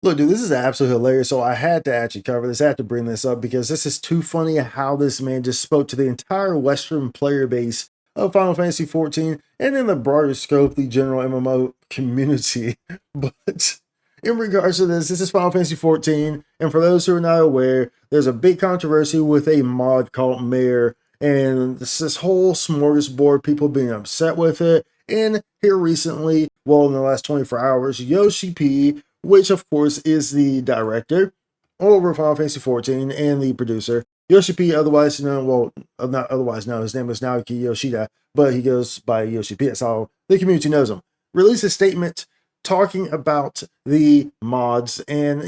Look, dude, this is absolutely hilarious. So I had to actually cover this. I had to bring this up because this is too funny how this man just spoke to the entire Western player base of Final Fantasy XIV and in the broader scope, the general MMO community. But in regards to this is Final Fantasy XIV. And for those who are not aware, there's a big controversy with a mod called Mare. And this whole smorgasbord, people being upset with it. And here recently, well, in the last 24 hours, Yoshi P, which of course is the director over Final Fantasy XIV and the producer. Yoshi P, otherwise known, well, not otherwise known, his name is Naoki Yoshida, but he goes by Yoshi P. That's how the community knows him. Released a statement talking about the mods and,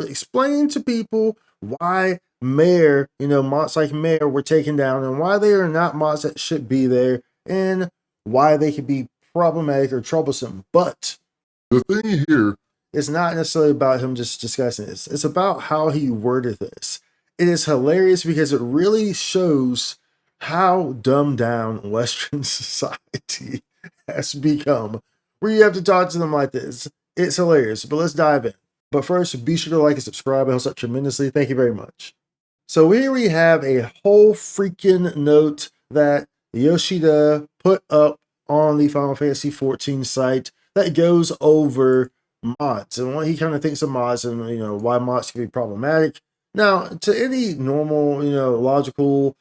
explaining to people why Mare, mods like Mare were taken down and why they are not mods that should be there and why they could be problematic or troublesome. But the thing here, it's not necessarily about him just discussing this. It's about how he worded this. It is hilarious because it really shows how dumbed down Western society has become, where you have to talk to them like this. It's hilarious, but let's dive in. But first, be sure to like and subscribe. It helps out tremendously. Thank you very much. So here we have a whole freaking note that Yoshida put up on the Final Fantasy XIV site that goes over mods and what he kind of thinks of mods and why mods can be problematic. Now, to any normal, logical,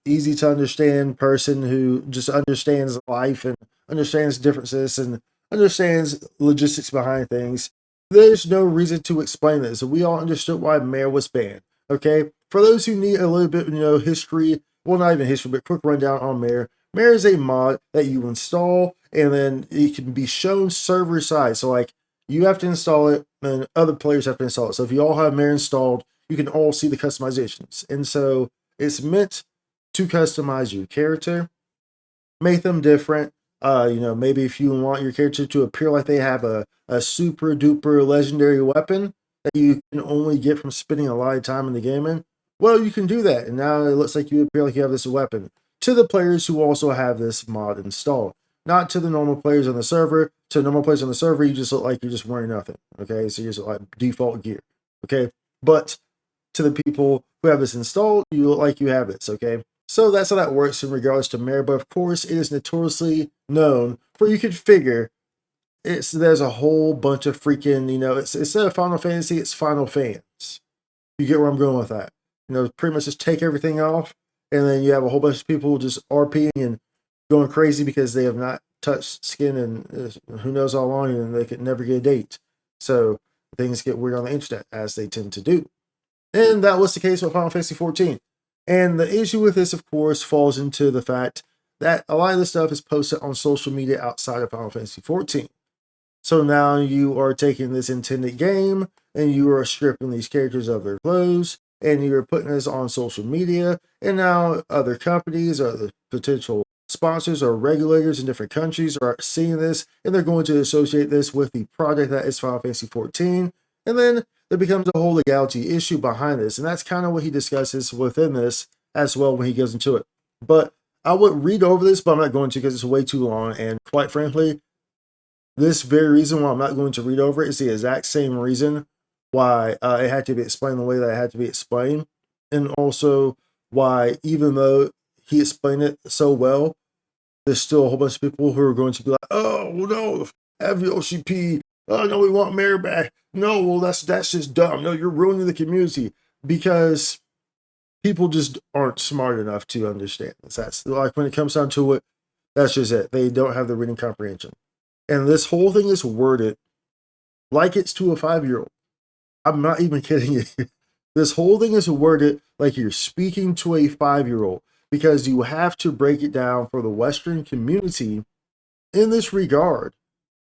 easy to understand person who just understands life and understands differences and understands logistics behind things, there's no reason to explain this. We all understood why Mare was banned. Okay, for those who need a little bit, history, well, not even history, but quick rundown on Mare. Mare is a mod that you install and then it can be shown server side. So like you have to install it and other players have to install it. So if you all have Mare installed, you can all see the customizations. And so it's meant to customize your character, make them different. Maybe if you want your character to appear like they have a super duper legendary weapon that you can only get from spending a lot of time in the game in, well, you can do that. And now it looks like you appear like you have this weapon to the players who also have this mod installed. Not to the normal players on the server. To normal players on the server, you just look like you're just wearing nothing. Okay, so you're just like default gear. Okay, but to the people who have this installed, you look like you have this. Okay, so that's how that works in regards to Mare. But of course, it is notoriously known for you could figure there's a whole bunch of freaking it's instead of Final Fantasy, it's Final Fans. You get where I'm going with that. Pretty much just take everything off, and then you have a whole bunch of people just RPing and going crazy because they have not touched skin and who knows how long, and they could never get a date. So things get weird on the internet, as they tend to do. And that was the case with Final Fantasy XIV. And the issue with this, of course, falls into the fact that a lot of this stuff is posted on social media outside of Final Fantasy XIV. So now you are taking this intended game and you are stripping these characters of their clothes and you're putting this on social media. And now other companies or the potential sponsors or regulators in different countries are seeing this and they're going to associate this with the project that is Final Fantasy XIV. And then there becomes a whole legality issue behind this. And that's kind of what he discusses within this as well when he goes into it. But I would read over this, but I'm not going to because it's way too long. And quite frankly, this very reason why I'm not going to read over it is the exact same reason why it had to be explained the way that it had to be explained. And also why, even though he explained it so well, there's still a whole bunch of people who are going to be like, oh, well, no, have Yoshi P. Oh, no, we want Mare back. No, well, that's just dumb. No, you're ruining the community. Because people just aren't smart enough to understand this. That's like when it comes down to it, that's just it. They don't have the reading comprehension. And this whole thing is worded like it's to a 5-year-old. I'm not even kidding you. This whole thing is worded like you're speaking to a 5-year-old because you have to break it down for the Western community in this regard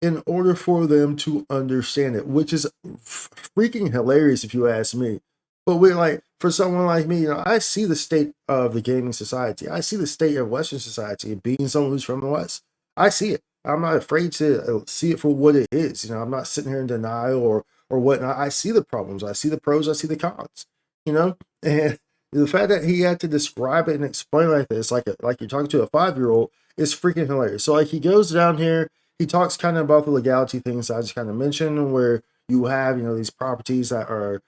in order for them to understand it, which is freaking hilarious if you ask me. But for someone like me, I see the state of the gaming society. I see the state of Western society, being someone who's from the West. I see it. I'm not afraid to see it for what it is. I'm not sitting here in denial or whatnot. I see the problems. I see the pros. I see the cons. And the fact that he had to describe it and explain like this, like you're talking to a 5-year-old, is freaking hilarious. So he goes down here. He talks kind of about the legality things I just kind of mentioned, where you have, these properties that are,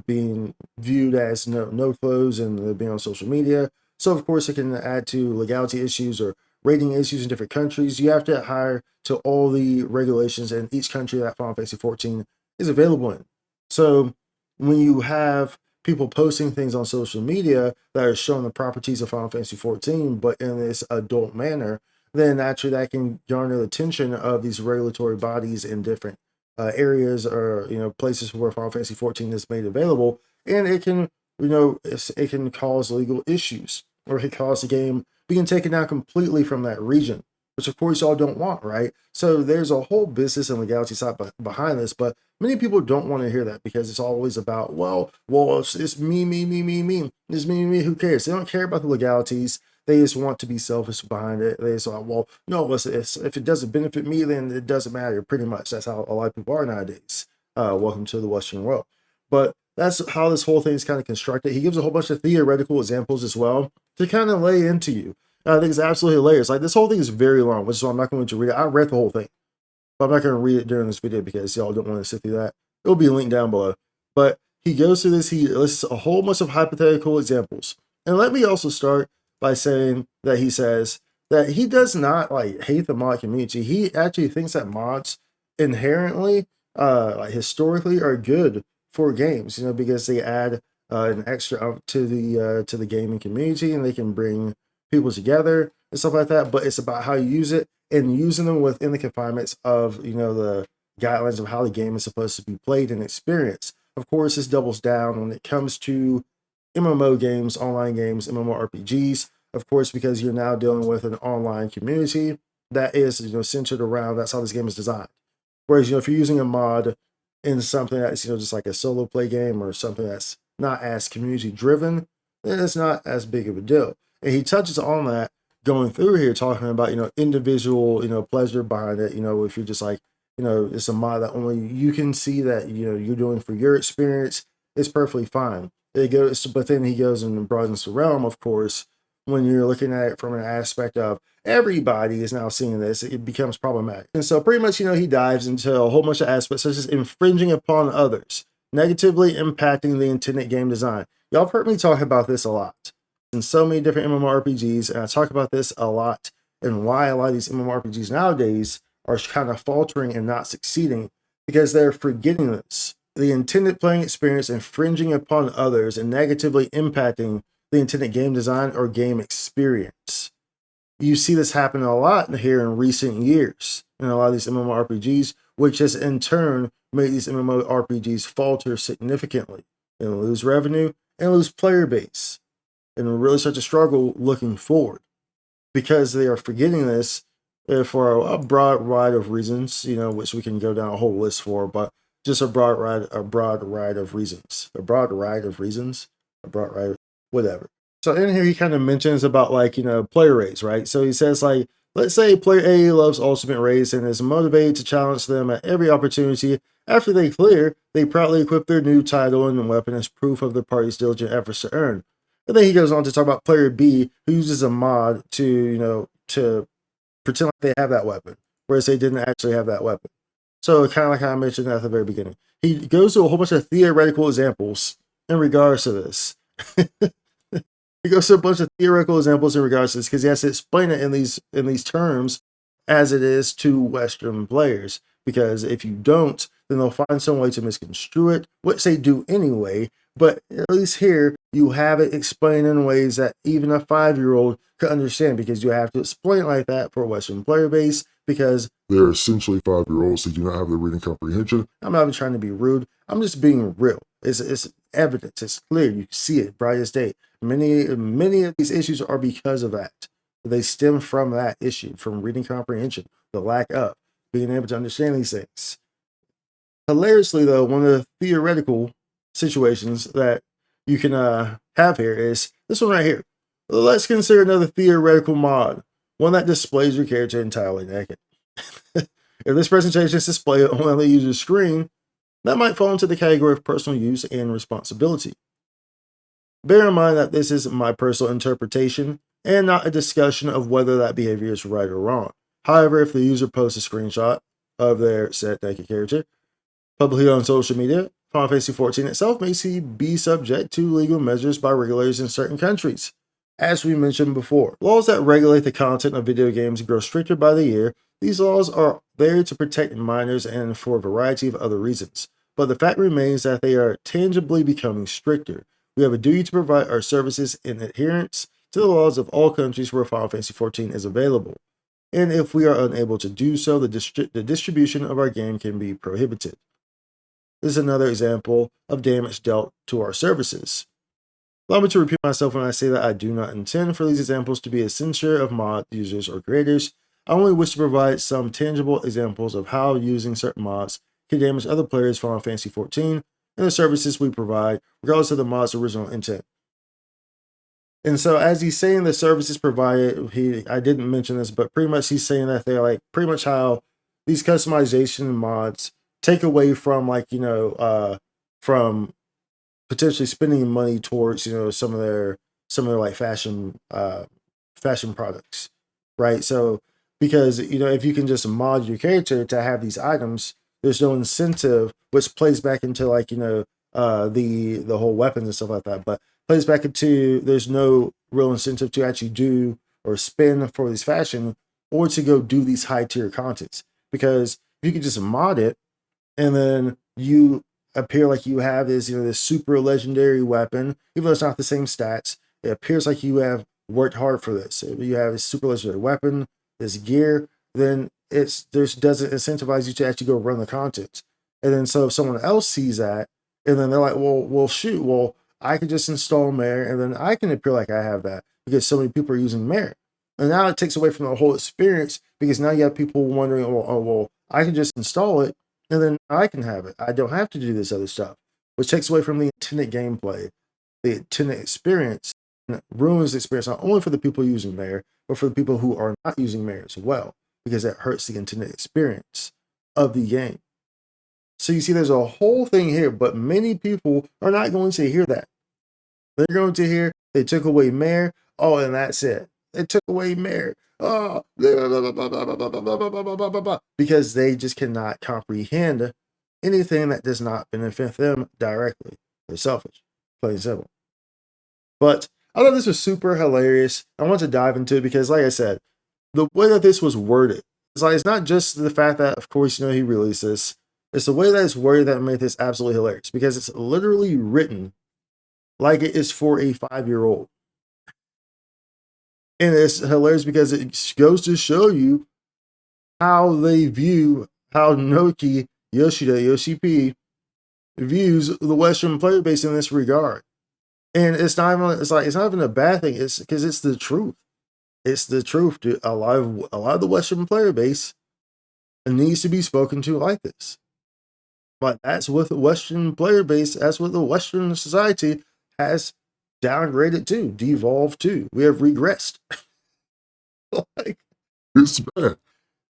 being viewed as no clothes and they're being on social media. So of course it can add to legality issues or rating issues in different countries. You have to adhere to all the regulations in each country that Final Fantasy 14 is available in. So when you have people posting things on social media that are showing the properties of Final Fantasy 14, but in this adult manner, then naturally that can garner the attention of these regulatory bodies in different areas or places where Final Fantasy 14 is made available, and it can it can cause legal issues, or it can cause the game being taken down completely from that region, which of course y'all don't want, right? So there's a whole business and legality side behind this, but many people don't want to hear that because it's always about, well, it's me, me, me, me, me. It's me, me, me. Who cares? They don't care about the legalities. They just want to be selfish behind it. They just like, well, no, if it doesn't benefit me, then it doesn't matter. Pretty much, that's how a lot of people are nowadays. Welcome to the Western world. But that's how this whole thing is kind of constructed. He gives a whole bunch of theoretical examples as well to kind of lay into you. I think it's absolutely hilarious. Like, this whole thing is very long, which is why I'm not going to read it. I read the whole thing, but I'm not going to read it during this video because y'all don't want to sit through that. It'll be linked down below. But he goes through this, he lists a whole bunch of hypothetical examples. And let me also start by saying that he says that he does not like hate the mod community. He actually thinks that mods inherently, like historically, are good for games, because they add an extra to the gaming community, and they can bring people together and stuff like that. But it's about how you use it and using them within the confinements of the guidelines of how the game is supposed to be played and experienced. Of course, this doubles down when it comes to MMO games, online games, MMORPGs, of course, because you're now dealing with an online community that is centered around, that's how this game is designed. Whereas if you're using a mod in something that's just like a solo play game or something that's not as community driven, then it's not as big of a deal. And he touches on that going through here, talking about individual pleasure behind it. If you're just like it's a mod that only you can see that you're doing for your experience, it's perfectly fine. It goes, but then he goes and broadens the realm, of course, when you're looking at it from an aspect of everybody is now seeing this, it becomes problematic. And so pretty much, he dives into a whole bunch of aspects, such as infringing upon others, negatively impacting the intended game design. Y'all have heard me talk about this a lot in so many different MMORPGs, and I talk about this a lot and why a lot of these MMORPGs nowadays are kind of faltering and not succeeding, because they're forgetting this. The intended playing experience infringing upon others and negatively impacting the intended game design or game experience. You see this happen a lot here in recent years in a lot of these MMORPGs, which has in turn made these MMORPGs falter significantly and lose revenue and lose player base and really start to struggle looking forward, because they are forgetting this for a broad ride of reasons, which we can go down a whole list for, but just a broad ride of reasons, whatever. So in here, he kind of mentions about player raids, right? So he says let's say player A loves Ultimate Raids and is motivated to challenge them at every opportunity. After they clear, they proudly equip their new title and weapon as proof of the party's diligent efforts to earn. And then he goes on to talk about player B, who uses a mod to pretend like they have that weapon, whereas they didn't actually have that weapon. So kind of like I mentioned at the very beginning, he goes to a whole bunch of theoretical examples in regards to this. He goes to a bunch of theoretical examples in regards to this because he has to explain it in these terms as it is to Western players. Because if you don't, then they'll find some way to misconstrue it, which they do anyway. But at least here, you have it explained in ways that even a 5-year-old could understand, because you have to explain it like that for a Western player base, because they're essentially 5-year-olds. They do not have the reading comprehension. I'm not even trying to be rude. I'm just being real. It's evidence. It's clear. You see it bright as day. Many of these issues are because of that. They stem from that issue, from reading comprehension, the lack of being able to understand these things. Hilariously, though, one of the theoretical situations that you can have here is this one right here. Let's consider another theoretical mod, one that displays your character entirely naked. If this presentation is displayed on the user's screen, that might fall into the category of personal use and responsibility. Bear in mind that this is my personal interpretation and not a discussion of whether that behavior is right or wrong. However, if the user posts a screenshot of their set naked character, Publicly on social media, Final Fantasy XIV itself may be subject to legal measures by regulators in certain countries. As we mentioned before, laws that regulate the content of video games grow stricter by the year. These laws are there to protect minors and for a variety of other reasons. But the fact remains that they are tangibly becoming stricter. We have a duty to provide our services in adherence to the laws of all countries where Final Fantasy XIV is available. And if we are unable to do so, the distribution of our game can be prohibited. This is another example of damage dealt to our services. Allow me to repeat myself when I say that I do not intend for these examples to be a censure of mod users or creators. I only wish to provide some tangible examples of how using certain mods can damage other players' Final Fantasy XIV and the services we provide, regardless of the mod's original intent. And so, as he's saying the services provided, I didn't mention this, but pretty much he's saying that they're like pretty much how these customization mods take away from from potentially spending money towards some of their like fashion products, right? So because if you can just mod your character to have these items, there's no incentive, which plays back into the whole weapons and stuff like that, but plays back into there's no real incentive to actually do or spend for this fashion or to go do these high tier contents, because if you could just mod it and then you appear like you have this super legendary weapon, even though it's not the same stats, it appears like you have worked hard for this. If you have a super legendary weapon, this gear, then doesn't incentivize you to actually go run the content. And then so if someone else sees that, and then they're like, well, shoot, well, I can just install Mare, and then I can appear like I have that because so many people are using Mare. And now it takes away from the whole experience, because now you have people wondering, well, I can just install it and then I can have it. I don't have to do this other stuff, which takes away from the intended gameplay, the intended experience, and ruins the experience not only for the people using Mare, but for the people who are not using Mare as well, because it hurts the intended experience of the game. So you see, there's a whole thing here, but many people are not going to hear that. They're going to hear they took away Mare. Oh, and that's it. They took away Mare. Oh, because they just cannot comprehend anything that does not benefit them directly. They're selfish, plain and simple. But I thought this was super hilarious. I want to dive into it because, like I said, the way that this was worded, it's not just the fact that, of course, he released this. It's the way that it's worded that made this absolutely hilarious, because it's literally written like it is for a 5-year-old. And it's hilarious because it goes to show you how they view, how Noki, Yoshida, Yoshi P views the Western player base in this regard. And it's not even a bad thing. It's because it's the truth. It's the truth. Dude. A lot of the Western player base needs to be spoken to like this. But that's what the Western player base, that's what the Western society has downgraded to, devolved to. We have regressed. It's bad.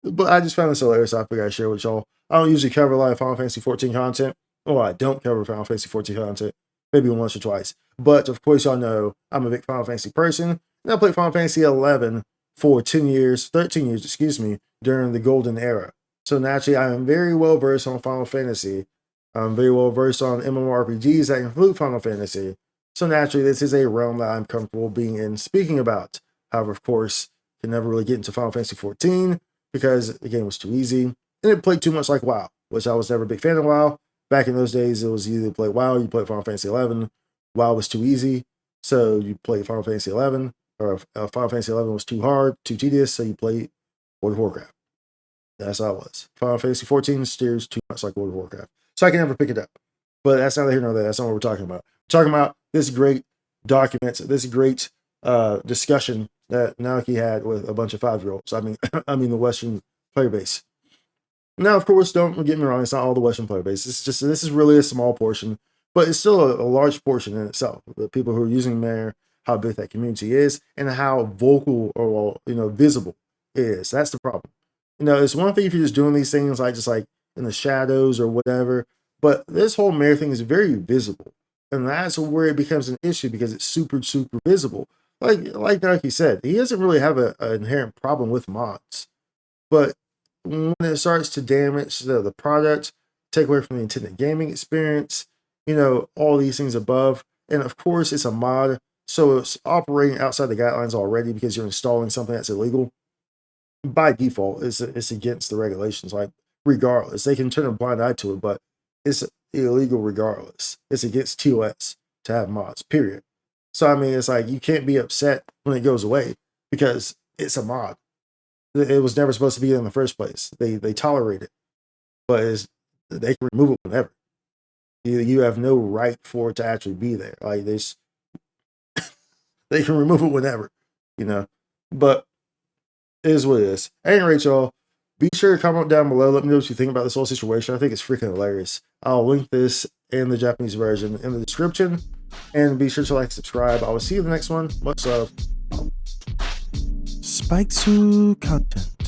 But I just found this hilarious. I figured I'd share with y'all. I don't usually cover a lot of Final Fantasy XIV content. Well, I don't cover Final Fantasy XIV content. Maybe once or twice. But of course, y'all know I'm a big Final Fantasy person. And I played Final Fantasy XI for 13 years, during the golden era. So naturally, I am very well versed on Final Fantasy. I'm very well versed on MMORPGs that include Final Fantasy. So naturally, this is a realm that I'm comfortable being in speaking about. However, of course, can never really get into Final Fantasy XIV because the game was too easy. And it played too much like WoW, which I was never a big fan of WoW. Back in those days, it was either play WoW or you play Final Fantasy XI. WoW was too easy, so you played Final Fantasy XI. Or Final Fantasy XI was too hard, too tedious, so you played World of Warcraft. That's how it was. Final Fantasy XIV steers too much like World of Warcraft. So I can never pick it up. But that's neither here nor there. That's not what we're talking about. We're talking about this great document, this great discussion that Naoki had with a bunch of 5-year-olds. I mean the Western player base. Now, of course, don't get me wrong, it's not all the Western player base. This is really a small portion, but it's still a large portion in itself. The people who are using Mare, how big that community is, and how vocal or visible it is. That's the problem. It's one thing if you're just doing these things like in the shadows or whatever, but this whole Mare thing is very visible. And that's where it becomes an issue, because it's super, super visible. Like Nike said, he doesn't really have an inherent problem with mods. But when it starts to damage the product, take away from the intended gaming experience, you know, all these things above. And of course, it's a mod, so it's operating outside the guidelines already because you're installing something that's illegal. By default, it's against the regulations. Like, regardless, they can turn a blind eye to it, but it's illegal regardless. It's against TOS to have mods, period. So, I mean, it's like you can't be upset when it goes away because it's a mod. It was never supposed to be in the first place. They tolerate it, but they can remove it whenever. You have no right for it to actually be there. Like this, they can remove it whenever, you know. But it is what it is. At any rate, y'all, be sure to comment down below. Let me know what you think about this whole situation. I think it's freaking hilarious. I'll link this in the Japanese version in the description. And be sure to like, subscribe. I will see you in the next one. Much love. Spikes content.